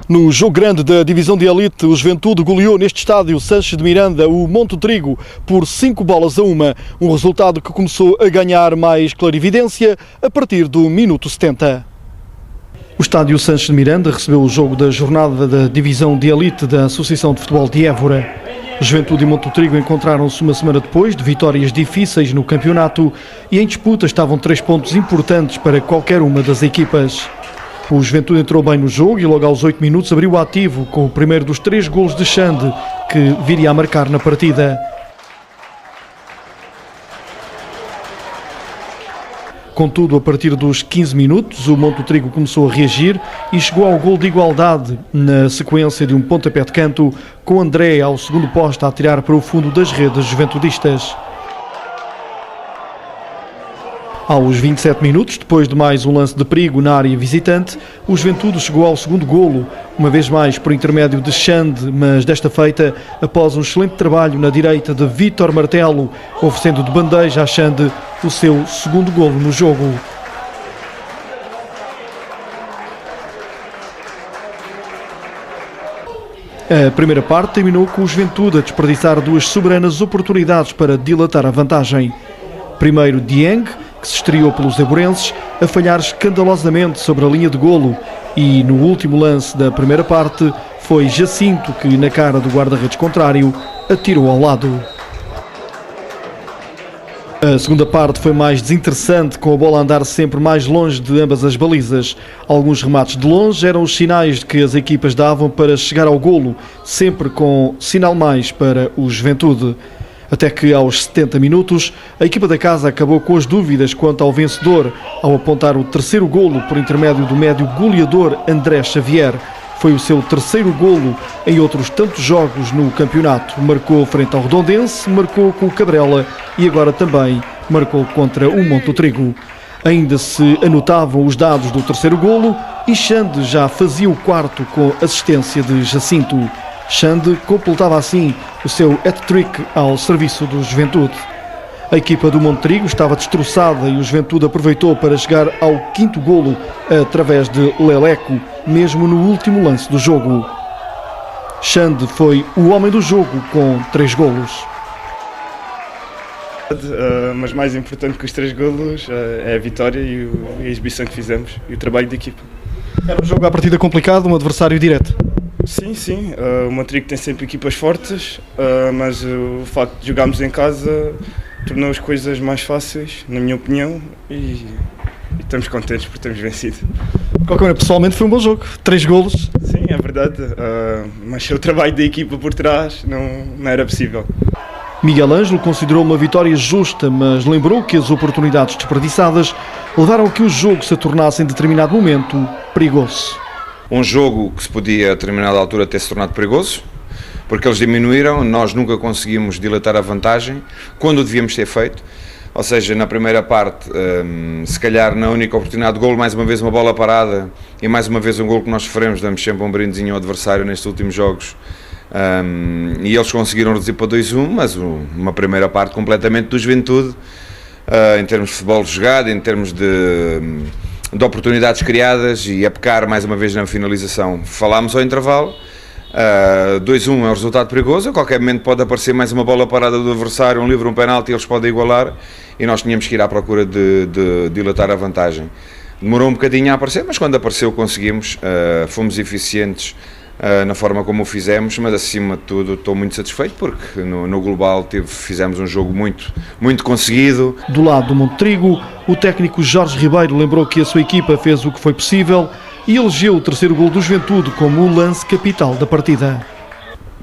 No jogo grande da divisão de elite, o Juventude goleou neste estádio Sanches de Miranda o Monte Trigo por 5-1, um resultado que começou a ganhar mais clarividência a partir do minuto 70. O estádio Sanches de Miranda recebeu o jogo da jornada da divisão de elite da Associação de Futebol de Évora. Juventude e Monte Trigo encontraram-se uma semana depois de vitórias difíceis no campeonato e em disputa estavam 3 pontos importantes para qualquer uma das equipas. O Juventude entrou bem no jogo e logo aos 8 minutos abriu o ativo com o primeiro dos 3 golos de Xande, que viria a marcar na partida. Contudo, a partir dos 15 minutos, o Monte Trigo começou a reagir e chegou ao gol de igualdade, na sequência de um pontapé de canto, com André ao segundo posto a atirar para o fundo das redes juventudistas. Aos 27 minutos, depois de mais um lance de perigo na área visitante, o Juventude chegou ao segundo golo, uma vez mais por intermédio de Xande, mas desta feita após um excelente trabalho na direita de Vítor Martelo, oferecendo de bandeja a Xande o seu segundo golo no jogo. A primeira parte terminou com o Juventude a desperdiçar 2 soberanas oportunidades para dilatar a vantagem. Primeiro Dieng, que se estreou pelos eburenses, a falhar escandalosamente sobre a linha de golo, e no último lance da primeira parte foi Jacinto que, na cara do guarda-redes contrário, atirou ao lado. A segunda parte foi mais desinteressante, com a bola a andar sempre mais longe de ambas as balizas. Alguns remates de longe eram os sinais que as equipas davam para chegar ao golo, sempre com sinal mais para o Juventude. Até que aos 70 minutos, a equipa da casa acabou com as dúvidas quanto ao vencedor, ao apontar o terceiro golo por intermédio do médio goleador André Xavier. Foi o seu terceiro golo em outros tantos jogos no campeonato. Marcou frente ao Redondense, marcou com o Cabrela e agora também marcou contra o Monte Trigo. Ainda se anotavam os dados do terceiro golo e Xande já fazia o quarto com assistência de Jacinto. Xande completava assim o seu hat-trick ao serviço do Juventude. A equipa do Monte Trigo estava destroçada e o Juventude aproveitou para chegar ao 5º golo através de Leleco, mesmo no último lance do jogo. Xande foi o homem do jogo com 3 golos. Mas mais importante que os 3 golos é a vitória e a exibição que fizemos e o trabalho da equipa. Era um jogo à partida complicado, um adversário direto. Sim. O Monte Trigo tem sempre equipas fortes, mas o facto de jogarmos em casa tornou as coisas mais fáceis, na minha opinião, e estamos contentes por termos vencido. De qualquer maneira, pessoalmente foi um bom jogo, 3 golos. Sim, é verdade, mas o trabalho da equipa por trás não era possível. Miguel Ângelo considerou uma vitória justa, mas lembrou que as oportunidades desperdiçadas levaram a que o jogo se tornasse em determinado momento perigoso. Um jogo que se podia a determinada altura ter se tornado perigoso, porque eles diminuíram, nós nunca conseguimos dilatar a vantagem, quando o devíamos ter feito, ou seja, na primeira parte, se calhar na única oportunidade de golo, mais uma vez uma bola parada e mais uma vez um golo que nós sofremos, damos sempre um brindezinho ao adversário nestes últimos jogos, e eles conseguiram reduzir para 2-1, mas uma primeira parte completamente do Juventude, em termos de futebol jogado, em termos de oportunidades criadas e a pecar mais uma vez na finalização. Falámos ao intervalo, 2-1 é um resultado perigoso, a qualquer momento pode aparecer mais uma bola parada do adversário, um livre, um penalti, eles podem igualar e nós tínhamos que ir à procura de dilatar a vantagem. Demorou um bocadinho a aparecer, mas quando apareceu conseguimos, fomos eficientes na forma como o fizemos, mas acima de tudo estou muito satisfeito porque no global fizemos um jogo muito conseguido. Do lado do Monte Trigo, o técnico Jorge Ribeiro lembrou que a sua equipa fez o que foi possível e elegeu o terceiro golo do Juventude como o lance capital da partida.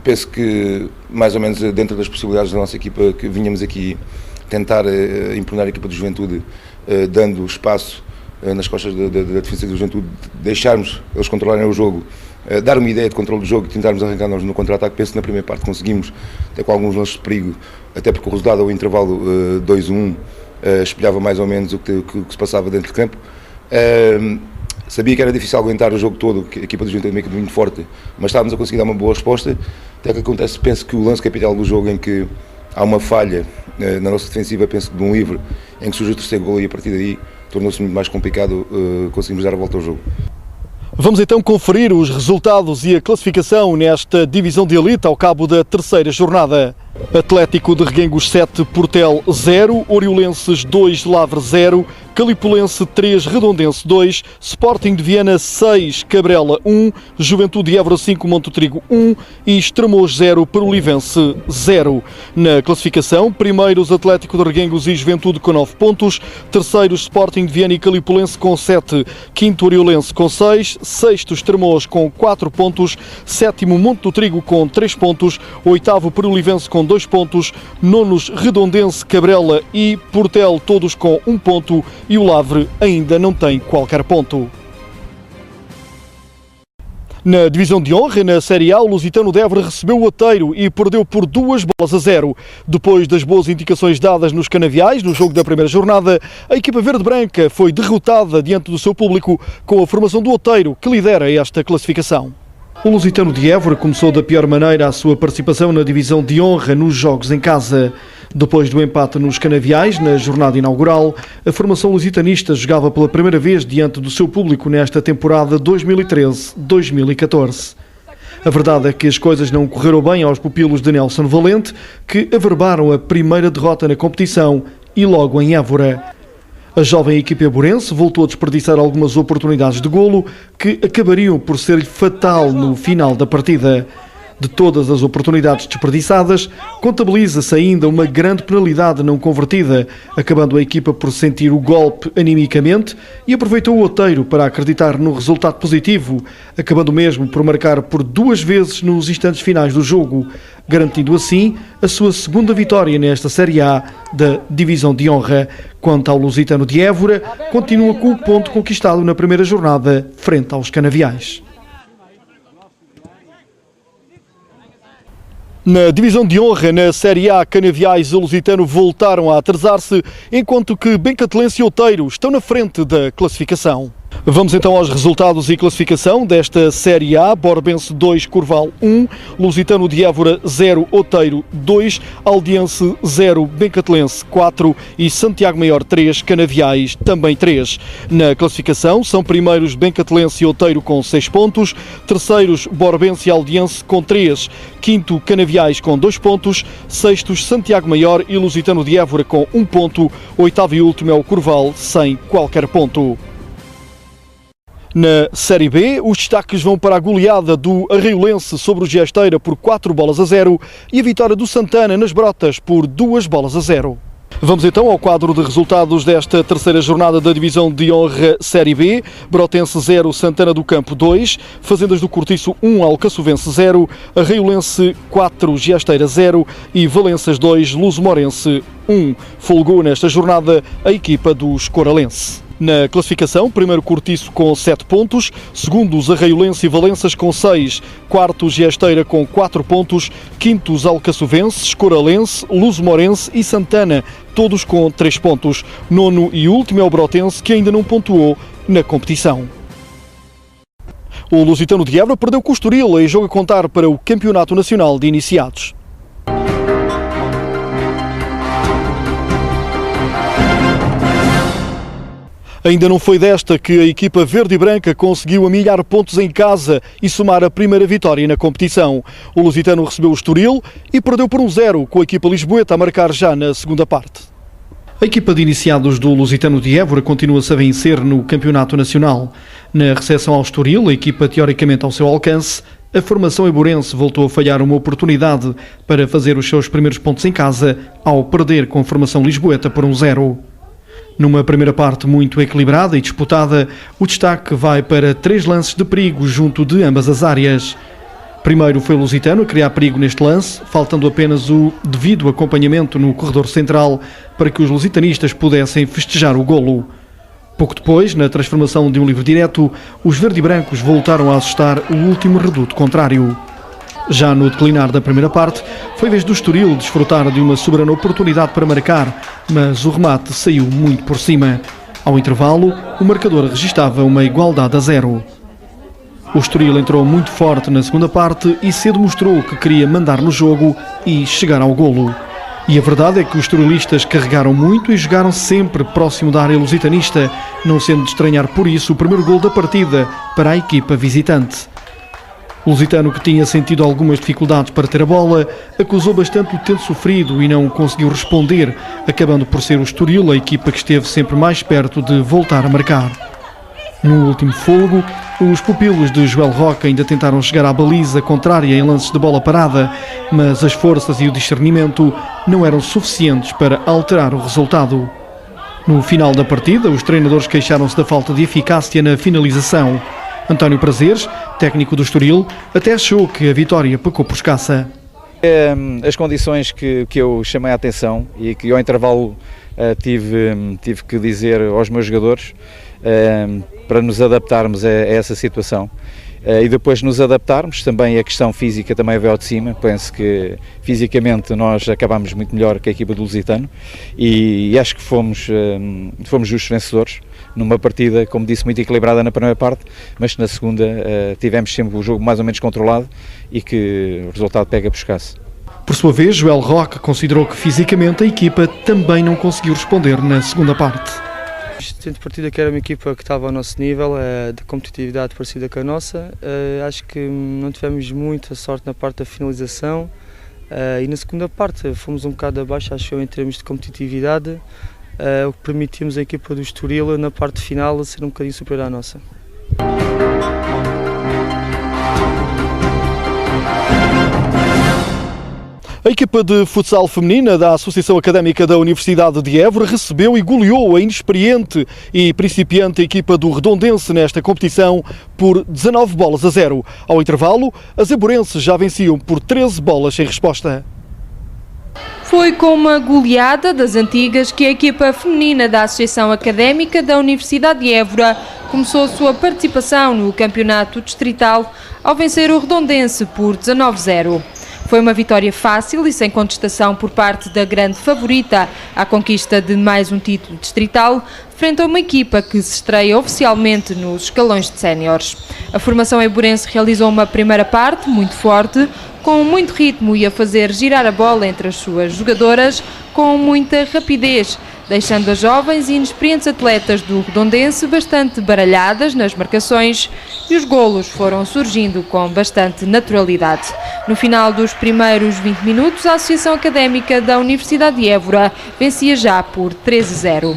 Penso que mais ou menos dentro das possibilidades da nossa equipa, que vinhamos aqui tentar impugnar a equipa do Juventude, dando espaço nas costas da defesa do Juventude, deixarmos eles controlarem o jogo, dar uma ideia de controle do jogo e tentarmos arrancar-nos no contra-ataque. Penso que na primeira parte conseguimos, até com alguns lances de perigo, até porque o resultado ao intervalo 2-1 espelhava mais ou menos o que se passava dentro de campo. Sabia que era difícil aguentar o jogo todo, que a equipa do Juventude é uma equipa muito forte, mas estávamos a conseguir dar uma boa resposta. Até que acontece, penso que o lance capital do jogo, em que há uma falha na nossa defensiva, penso que de um livre, em que surge o terceiro golo, e a partir daí tornou-se muito mais complicado conseguirmos dar a volta ao jogo. Vamos então conferir os resultados e a classificação nesta divisão de elite ao cabo da terceira jornada. Atlético de Reguengos 7, Portel 0, Oriolenses 2, Lavre 0, Calipolense 3, Redondense 2, Sporting de Viana 6, Cabrela 1, Juventude de Évora 5, Monte-Trigo 1 e Estremoz 0, Perolivense 0. Na classificação, primeiros Atlético de Reguengos e Juventude com 9 pontos, terceiros Sporting de Viana e Calipolense com 7, quinto Oriolense com 6, sexto Estremoz com 4 pontos, sétimo Monte-Trigo com 3 pontos, oitavo Perolivense com 2 pontos, nonos Redondense, Cabrela e Portel todos com 1 ponto e o Lavre ainda não tem qualquer ponto. Na divisão de honra, na Série A, o Lusitano de Évora recebeu o Oteiro e perdeu por 2-0. Depois das boas indicações dadas nos canaviais, no jogo da primeira jornada, a equipa verde-branca foi derrotada diante do seu público com a formação do Oteiro, que lidera esta classificação. O Lusitano de Évora começou da pior maneira a sua participação na divisão de honra nos jogos em casa. Depois do empate nos canaviais, na jornada inaugural, a formação lusitanista jogava pela primeira vez diante do seu público nesta temporada 2013-2014. A verdade é que as coisas não correram bem aos pupilos de Nelson Valente, que averbaram a primeira derrota na competição e logo em Évora. A jovem equipa évorense voltou a desperdiçar algumas oportunidades de golo que acabariam por ser fatal no final da partida. De todas as oportunidades desperdiçadas, contabiliza-se ainda uma grande penalidade não convertida, acabando a equipa por sentir o golpe animicamente e aproveitou o Oteiro para acreditar no resultado positivo, acabando mesmo por marcar por 2 vezes nos instantes finais do jogo, garantindo assim a sua segunda vitória nesta Série A da Divisão de Honra. Quanto ao Lusitano de Évora, continua com o ponto conquistado na primeira jornada frente aos canaviais. Na divisão de honra, na Série A, Canaviais e Lusitano voltaram a atrasar-se, enquanto que Bencatelense e Oteiro estão na frente da classificação. Vamos então aos resultados e classificação desta Série A. Borbense 2, Curval 1, Lusitano de Évora 0, Oteiro 2, Aldiense 0, Bencatelense 4 e Santiago Maior 3, Canaviais também 3. Na classificação são primeiros Bencatelense e Oteiro com 6 pontos, terceiros Borbense e Aldiense com 3, quinto Canaviais com 2 pontos, sextos Santiago Maior e Lusitano de Évora com 1 ponto, oitavo e último é o Curval sem qualquer ponto. Na Série B, os destaques vão para a goleada do Arraiolense sobre o Giesteira por 4-0 e a vitória do Santana nas Brotas por 2-0. Vamos então ao quadro de resultados desta terceira jornada da Divisão de Honra Série B. Brotense 0, Santana do Campo 2, Fazendas do Cortiço 1, Alcaçovense 0, Arraiolense 4, Giesteira 0 e Valenças 2, Luso-Morense 1. Folgou nesta jornada a equipa dos Coralense. Na classificação, primeiro Cortiço com 7 pontos, segundos Arraiolense e Valenças com 6, quartos Giesteira com 4 pontos, quintos Alcaçovenses, Coralense, Luso-Morense e Santana, todos com 3 pontos. Nono e último é o Brotense, que ainda não pontuou na competição. O Lusitano de Évora perdeu com o Estoril em jogo a contar para o Campeonato Nacional de Iniciados. Ainda não foi desta que a equipa verde e branca conseguiu amilhar pontos em casa e somar a primeira vitória na competição. O Lusitano recebeu o Estoril e perdeu por 1-0, com a equipa lisboeta a marcar já na segunda parte. A equipa de iniciados do Lusitano de Évora continua-se a vencer no Campeonato Nacional. Na recepção ao Estoril, a equipa teoricamente ao seu alcance, a formação eiborense voltou a falhar uma oportunidade para fazer os seus primeiros pontos em casa ao perder com a formação lisboeta por 1-0. Numa primeira parte muito equilibrada e disputada, o destaque vai para 3 lances de perigo junto de ambas as áreas. Primeiro foi o Lusitano a criar perigo neste lance, faltando apenas o devido acompanhamento no corredor central para que os lusitanistas pudessem festejar o golo. Pouco depois, na transformação de um livre direto, os verde e brancos voltaram a assustar o último reduto contrário. Já no declinar da primeira parte, foi vez do Estoril desfrutar de uma soberana oportunidade para marcar, mas o remate saiu muito por cima. Ao intervalo, o marcador registava uma igualdade a 0. O Estoril entrou muito forte na segunda parte e cedo mostrou que queria mandar no jogo e chegar ao golo. E a verdade é que os estorilistas carregaram muito e jogaram sempre próximo da área lusitanista, não sendo de estranhar por isso o primeiro gol da partida para a equipa visitante. O lusitano, que tinha sentido algumas dificuldades para ter a bola, acusou bastante o tempo sofrido e não conseguiu responder, acabando por ser o Estoril a equipa que esteve sempre mais perto de voltar a marcar. No último fôlego, os pupilos de Joel Roque ainda tentaram chegar à baliza contrária em lances de bola parada, mas as forças e o discernimento não eram suficientes para alterar o resultado. No final da partida, os treinadores queixaram-se da falta de eficácia na finalização. António Prazeres, técnico do Estoril, até achou que a vitória pecou por escassa. As condições que eu chamei a atenção e que ao intervalo tive que dizer aos meus jogadores para nos adaptarmos a essa situação. E depois nos adaptarmos, também a questão física também veio ao de cima. Penso que fisicamente nós acabámos muito melhor que a equipa do Lusitano e acho que fomos justos vencedores numa partida, como disse, muito equilibrada na primeira parte, mas que na segunda tivemos sempre o jogo mais ou menos controlado e que o resultado pega por escasso. Por sua vez, Joel Roque considerou que fisicamente a equipa também não conseguiu responder na segunda parte. Tendo partida que era uma equipa que estava ao nosso nível, de competitividade parecida com a nossa, acho que não tivemos muita sorte na parte da finalização e na segunda parte fomos um bocado abaixo, acho eu, em termos de competitividade, o que permitimos a equipa do Estoril na parte final a ser um bocadinho superior à nossa. A equipa de futsal feminina da Associação Académica da Universidade de Évora recebeu e goleou a inexperiente e principiante equipa do Redondense nesta competição por 19-0. Ao intervalo, as évorenses já venciam por 13 bolas sem resposta. Foi com uma goleada das antigas que a equipa feminina da Associação Académica da Universidade de Évora começou a sua participação no campeonato distrital ao vencer o Redondense por 19-0. Foi uma vitória fácil e sem contestação por parte da grande favorita à conquista de mais um título distrital, frente a uma equipa que se estreia oficialmente nos escalões de séniores. A formação évorense realizou uma primeira parte muito forte, com muito ritmo e a fazer girar a bola entre as suas jogadoras com muita rapidez, deixando as jovens e inexperientes atletas do Redondense bastante baralhadas nas marcações e os golos foram surgindo com bastante naturalidade. No final dos primeiros 20 minutos, a Associação Académica da Universidade de Évora vencia já por 13-0.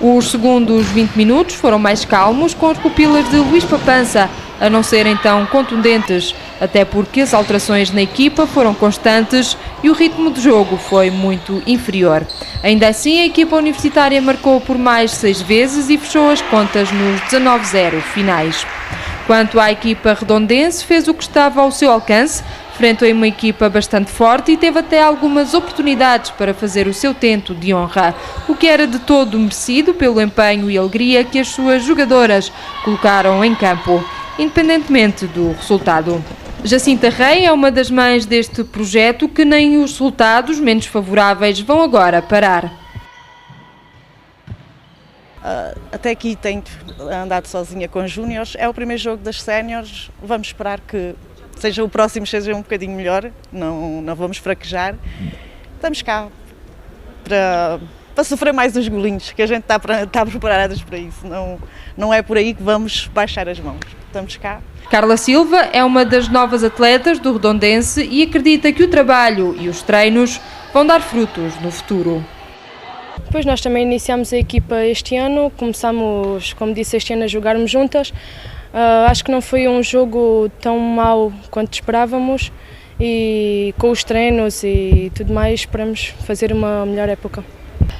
Os segundos 20 minutos foram mais calmos, com as pupilas de Luís Papança a não serem tão contundentes, até porque as alterações na equipa foram constantes e o ritmo de jogo foi muito inferior. Ainda assim, a equipa universitária marcou por mais 6 vezes e fechou as contas nos 19-0 finais. Quanto à equipa redondense, fez o que estava ao seu alcance, frente a uma equipa bastante forte e teve até algumas oportunidades para fazer o seu tento de honra, o que era de todo merecido pelo empenho e alegria que as suas jogadoras colocaram em campo, independentemente do resultado. Jacinta Rei é uma das mães deste projeto que nem os resultados menos favoráveis vão agora parar. Até aqui tenho andado sozinha com os júniores, é o primeiro jogo das séniores, vamos esperar que seja o próximo seja um bocadinho melhor, não vamos fraquejar. Estamos cá para sofrer mais uns golinhos, que a gente está preparadas para isso, não é por aí que vamos baixar as mãos, estamos cá. Carla Silva é uma das novas atletas do Redondense e acredita que o trabalho e os treinos vão dar frutos no futuro. Depois nós também iniciamos a equipa este ano, começamos, como disse, este ano a jogarmos juntas. Acho que não foi um jogo tão mau quanto esperávamos e com os treinos e tudo mais esperamos fazer uma melhor época.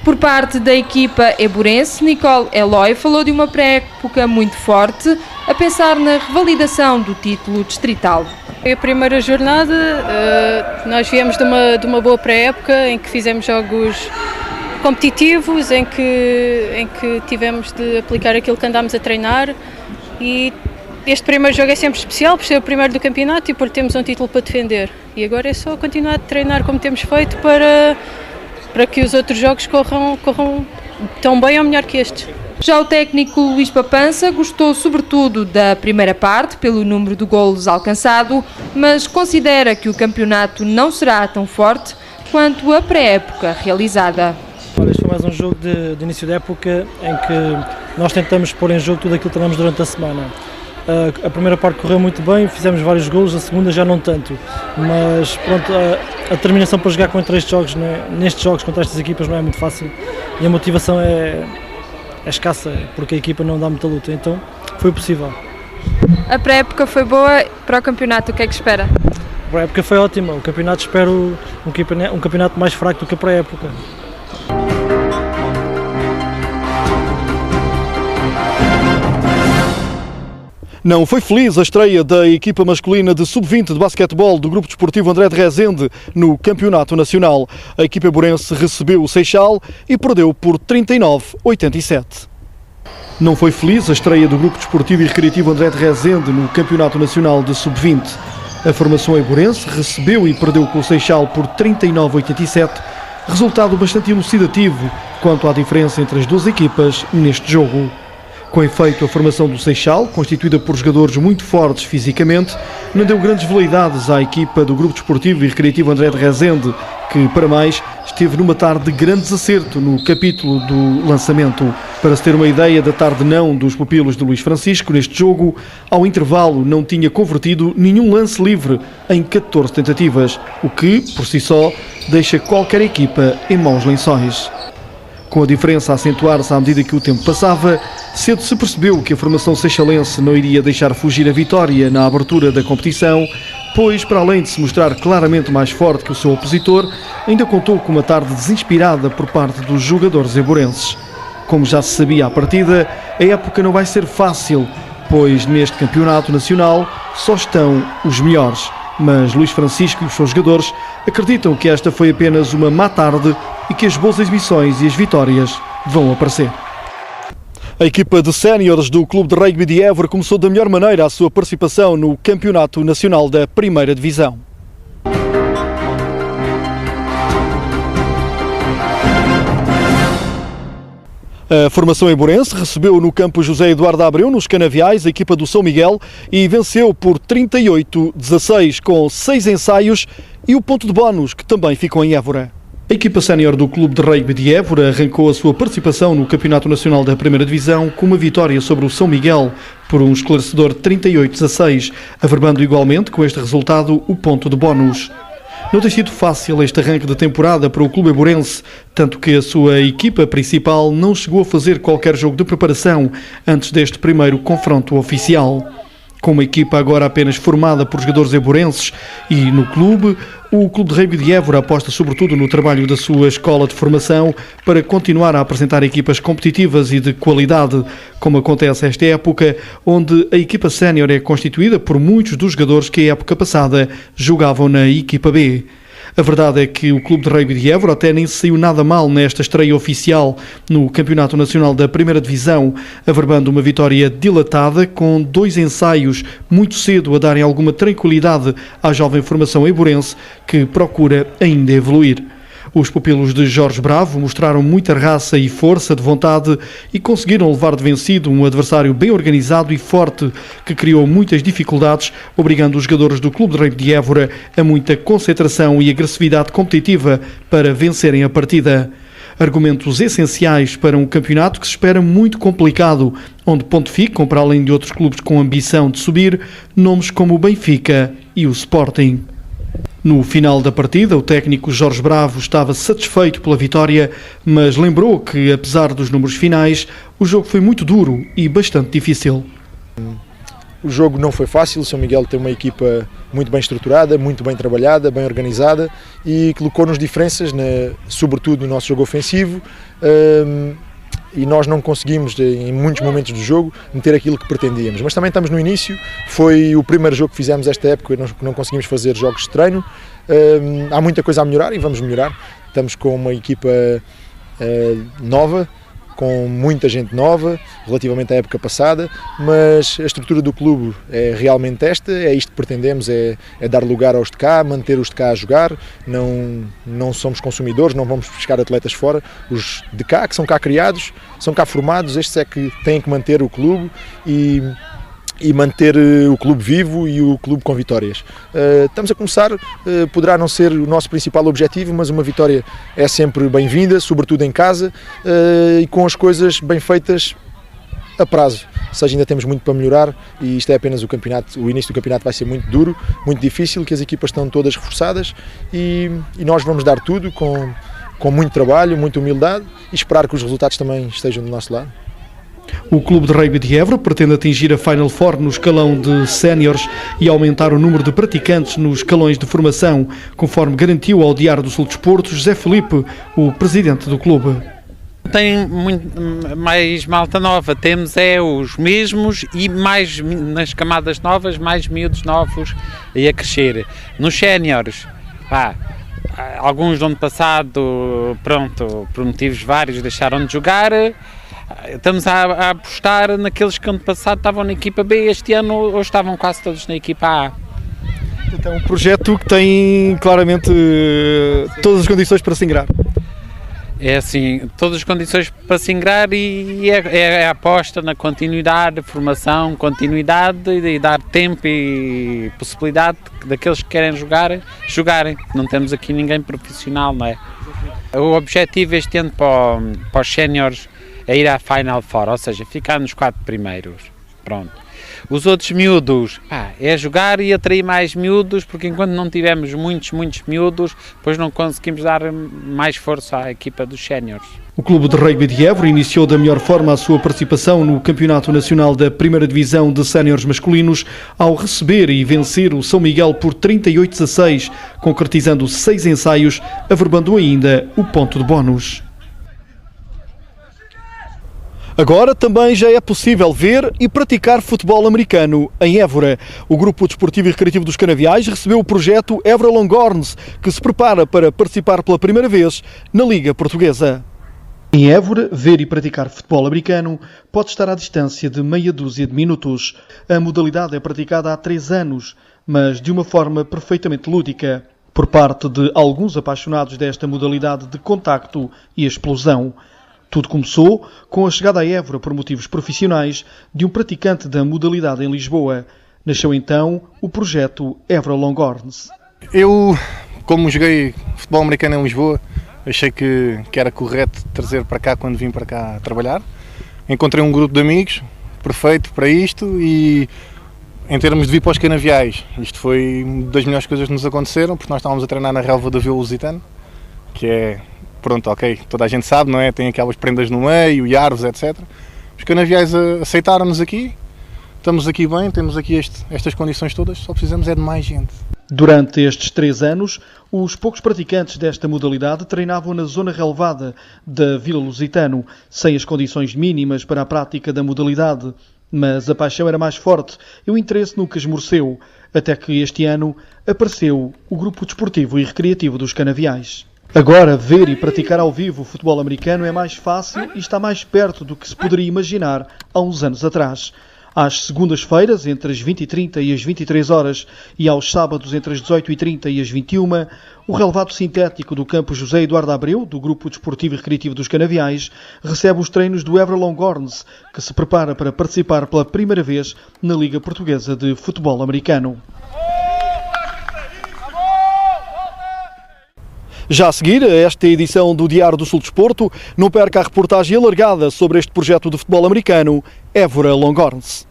Por parte da equipa évorense, Nicole Eloy falou de uma pré-época muito forte, a pensar na revalidação do título distrital. Foi a primeira jornada, nós viemos de uma boa pré-época em que fizemos jogos competitivos, em que tivemos de aplicar aquilo que andámos a treinar e este primeiro jogo é sempre especial por ser o primeiro do campeonato e por termos um título para defender. E agora é só continuar a treinar como temos feito para que os outros jogos corram tão bem ou melhor que estes. Já o técnico Luís Papança gostou sobretudo da primeira parte pelo número de golos alcançado, mas considera que o campeonato não será tão forte quanto à pré-época realizada. Este foi mais um jogo de início de época em que nós tentamos pôr em jogo tudo aquilo que treinamos durante a semana. A primeira parte correu muito bem, fizemos vários golos, a segunda já não tanto, mas pronto, a determinação para jogar contra estes jogos, nestes jogos contra estas equipas não é muito fácil e a motivação é escassa porque a equipa não dá muita luta, então foi possível. A pré-época foi boa, para o campeonato o que é que espera? A pré-época foi ótima, o campeonato espero um campeonato mais fraco do que a pré-época. Não foi feliz a estreia da equipa masculina de sub-20 de basquetebol do Grupo Desportivo André de Rezende no Campeonato Nacional. A equipa burense recebeu o Seixal e perdeu por 39-87. Não foi feliz a estreia do Grupo Desportivo e Recreativo André de Rezende no Campeonato Nacional de sub-20. A formação eiburense recebeu e perdeu com o Seixal por 39-87, resultado bastante elucidativo quanto à diferença entre as duas equipas neste jogo. Com efeito, a formação do Seixal, constituída por jogadores muito fortes fisicamente, não deu grandes veleidades à equipa do Grupo Desportivo e Recreativo André de Rezende, que, para mais, esteve numa tarde de grande desacerto no capítulo do lançamento. Para se ter uma ideia da tarde não dos pupilos de Luís Francisco, neste jogo, ao intervalo não tinha convertido nenhum lance livre em 14 tentativas, o que, por si só, deixa qualquer equipa em maus lençóis. Com a diferença a acentuar-se à medida que o tempo passava, cedo se percebeu que a formação seixalense não iria deixar fugir a vitória na abertura da competição, pois, para além de se mostrar claramente mais forte que o seu opositor, ainda contou com uma tarde desinspirada por parte dos jogadores eiburenses. Como já se sabia à partida, a época não vai ser fácil, pois neste campeonato nacional só estão os melhores. Mas Luís Francisco e os seus jogadores acreditam que esta foi apenas uma má tarde e que as boas exibições e as vitórias vão aparecer. A equipa de séniores do Clube de Rugby de Évora começou da melhor maneira a sua participação no Campeonato Nacional da Primeira Divisão. A formação eiburense recebeu no campo José Eduardo Abreu, nos Canaviais, a equipa do São Miguel e venceu por 38-16 com 6 ensaios e o ponto de bónus que também ficou em Évora. A equipa sénior do Clube de Rugby de Évora arrancou a sua participação no Campeonato Nacional da Primeira Divisão com uma vitória sobre o São Miguel por um esclarecedor 38-16, averbando igualmente com este resultado o ponto de bónus. Não tem sido fácil este arranque de temporada para o clube eiburense, tanto que a sua equipa principal não chegou a fazer qualquer jogo de preparação antes deste primeiro confronto oficial. Com uma equipa agora apenas formada por jogadores eiburenses e no clube, o Clube de Rugby de Évora aposta sobretudo no trabalho da sua escola de formação para continuar a apresentar equipas competitivas e de qualidade, como acontece esta época, onde a equipa sénior é constituída por muitos dos jogadores que a época passada jogavam na equipa B. A verdade é que o Clube de Rugby de Évora até nem saiu nada mal nesta estreia oficial no Campeonato Nacional da Primeira Divisão, averbando uma vitória dilatada com 2 ensaios muito cedo a darem alguma tranquilidade à jovem formação eiburense que procura ainda evoluir. Os pupilos de Jorge Bravo mostraram muita raça e força de vontade e conseguiram levar de vencido um adversário bem organizado e forte que criou muitas dificuldades, obrigando os jogadores do Clube de Rugby de Évora a muita concentração e agressividade competitiva para vencerem a partida. Argumentos essenciais para um campeonato que se espera muito complicado, onde pontificam, para além de outros clubes com ambição de subir, nomes como o Benfica e o Sporting. No final da partida, o técnico Jorge Bravo estava satisfeito pela vitória, mas lembrou que, apesar dos números finais, o jogo foi muito duro e bastante difícil. O jogo não foi fácil, o São Miguel tem uma equipa muito bem estruturada, muito bem trabalhada, bem organizada e colocou-nos diferenças, sobretudo no nosso jogo ofensivo, e nós não conseguimos, em muitos momentos do jogo, meter aquilo que pretendíamos. Mas também estamos no início, foi o primeiro jogo que fizemos esta época e não conseguimos fazer jogos de treino. Há muita coisa a melhorar e vamos melhorar. Estamos com uma equipa nova, com muita gente nova, relativamente à época passada, mas a estrutura do clube é realmente esta, é isto que pretendemos, é dar lugar aos de cá, manter os de cá a jogar, não somos consumidores, não vamos buscar atletas fora, os de cá, que são cá criados, são cá formados, estes é que têm que manter o clube e e manter o clube vivo e o clube com vitórias. Estamos a começar, poderá não ser o nosso principal objetivo, mas uma vitória é sempre bem-vinda, sobretudo em casa, e com as coisas bem feitas a prazo. Ou seja, ainda temos muito para melhorar e isto é apenas o campeonato. O início do campeonato vai ser muito duro, muito difícil, que as equipas estão todas reforçadas e nós vamos dar tudo com muito trabalho, muita humildade e esperar que os resultados também estejam do nosso lado. O Clube de Rugby de Évora pretende atingir a Final Four no escalão de séniores e aumentar o número de praticantes nos escalões de formação, conforme garantiu ao Diário do Sul Desporto José Filipe, o presidente do clube. Tem muito mais malta nova, temos os mesmos e mais nas camadas novas, mais miúdos novos e a crescer. Nos séniores, alguns do ano passado, pronto, por motivos vários deixaram de jogar. Estamos a apostar naqueles que ano passado estavam na equipa B, este ano ou estavam quase todos na equipa A. Então um projeto que tem claramente todas as condições para se ingrar. É assim, todas as condições para se ingrar e é a aposta na continuidade, formação, continuidade e dar tempo e possibilidade daqueles que querem jogarem. Não temos aqui ninguém profissional, não é? O objetivo este ano para os séniores é ir à Final Four, ou seja, ficar nos 4 primeiros, pronto. Os outros miúdos, é jogar e atrair mais miúdos, porque enquanto não tivermos muitos miúdos, depois não conseguimos dar mais força à equipa dos séniores. O Clube de Rugby de Évora iniciou da melhor forma a sua participação no Campeonato Nacional da Primeira Divisão de Séniores Masculinos ao receber e vencer o São Miguel por 38-16, concretizando 6 ensaios, averbando ainda o ponto de bónus. Agora também já é possível ver e praticar futebol americano em Évora. O Grupo Desportivo e Recreativo dos Canaviais recebeu o projeto Évora Longhorns, que se prepara para participar pela primeira vez na Liga Portuguesa. Em Évora, ver e praticar futebol americano pode estar à distância de meia dúzia de minutos. A modalidade é praticada há 3 anos, mas de uma forma perfeitamente lúdica, por parte de alguns apaixonados desta modalidade de contacto e explosão. Tudo começou com a chegada a Évora por motivos profissionais de um praticante da modalidade em Lisboa. Nasceu então o projeto Évora Longhorns. Eu, como joguei futebol americano em Lisboa, achei que era correto trazer para cá quando vim para cá trabalhar. Encontrei um grupo de amigos perfeito para isto e em termos de vir para os Canaviais, isto foi uma das melhores coisas que nos aconteceram, porque nós estávamos a treinar na relva da Vila Lusitana, que é... Pronto, ok, toda a gente sabe, não é? Tem aquelas prendas no meio e árvores, etc. Os Canaviais aceitaram-nos aqui, estamos aqui bem, temos aqui estas condições todas, só precisamos de mais gente. Durante estes 3 anos, os poucos praticantes desta modalidade treinavam na zona relevada da Vila Lusitano, sem as condições mínimas para a prática da modalidade. Mas a paixão era mais forte e o interesse nunca esmoreceu, até que este ano apareceu o Grupo Desportivo e Recreativo dos Canaviais. Agora, ver e praticar ao vivo o futebol americano é mais fácil e está mais perto do que se poderia imaginar há uns anos atrás. Às segundas-feiras, entre as 20h30 e as 23 horas, e aos sábados, entre as 18h30 e as 21h, o relevado sintético do campo José Eduardo Abreu, do Grupo Desportivo e Recreativo dos Canaviais, recebe os treinos do Évora Longhorns, que se prepara para participar pela primeira vez na Liga Portuguesa de Futebol Americano. Já a seguir, a esta edição do Diário do Sul Desporto, não perca a reportagem alargada sobre este projeto de futebol americano, Évora Longhorns.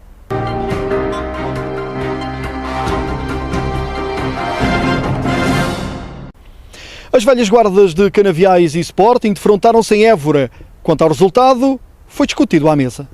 As velhas guardas de Canaviais e Sporting defrontaram-se em Évora. Quanto ao resultado, foi discutido à mesa.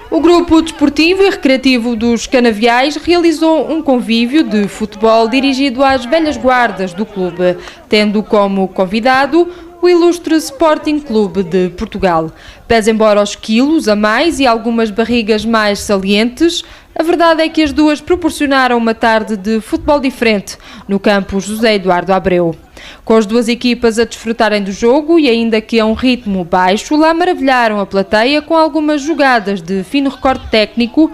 O Grupo Desportivo e Recreativo dos Canaviais realizou um convívio de futebol dirigido às velhas guardas do clube, tendo como convidado o ilustre Sporting Clube de Portugal. Pese embora os quilos a mais e algumas barrigas mais salientes, a verdade é que as duas proporcionaram uma tarde de futebol diferente no campo José Eduardo Abreu. Com as duas equipas a desfrutarem do jogo e ainda que a um ritmo baixo, lá maravilharam a plateia com algumas jogadas de fino recorte técnico,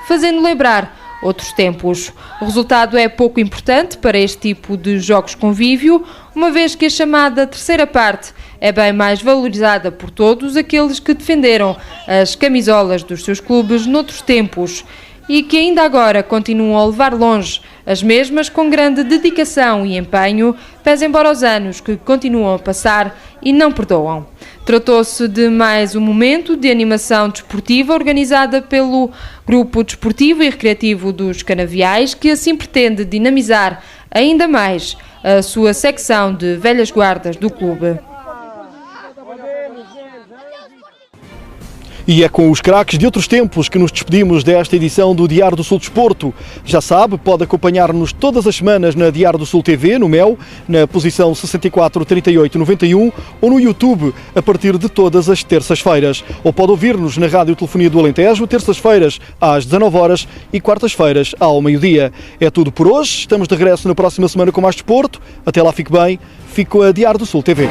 fazendo lembrar outros tempos. O resultado é pouco importante para este tipo de jogos convívio, uma vez que a chamada terceira parte é bem mais valorizada por todos aqueles que defenderam as camisolas dos seus clubes noutros tempos. e que ainda agora continuam a levar longe as mesmas com grande dedicação e empenho, pese embora os anos que continuam a passar e não perdoam. Tratou-se de mais um momento de animação desportiva organizada pelo Grupo Desportivo e Recreativo dos Canaviais, que assim pretende dinamizar ainda mais a sua secção de velhas guardas do clube. E é com os craques de outros tempos que nos despedimos desta edição do Diário do Sul Desporto. Já sabe, pode acompanhar-nos todas as semanas na Diário do Sul TV, no MEL, na posição 64 38 91 ou no YouTube a partir de todas as terças-feiras. Ou pode ouvir-nos na Rádio Telefonia do Alentejo, terças-feiras às 19 horas e quartas-feiras ao meio-dia. É tudo por hoje. Estamos de regresso na próxima semana com mais desporto. Até lá, fique bem. Fico a Diário do Sul TV.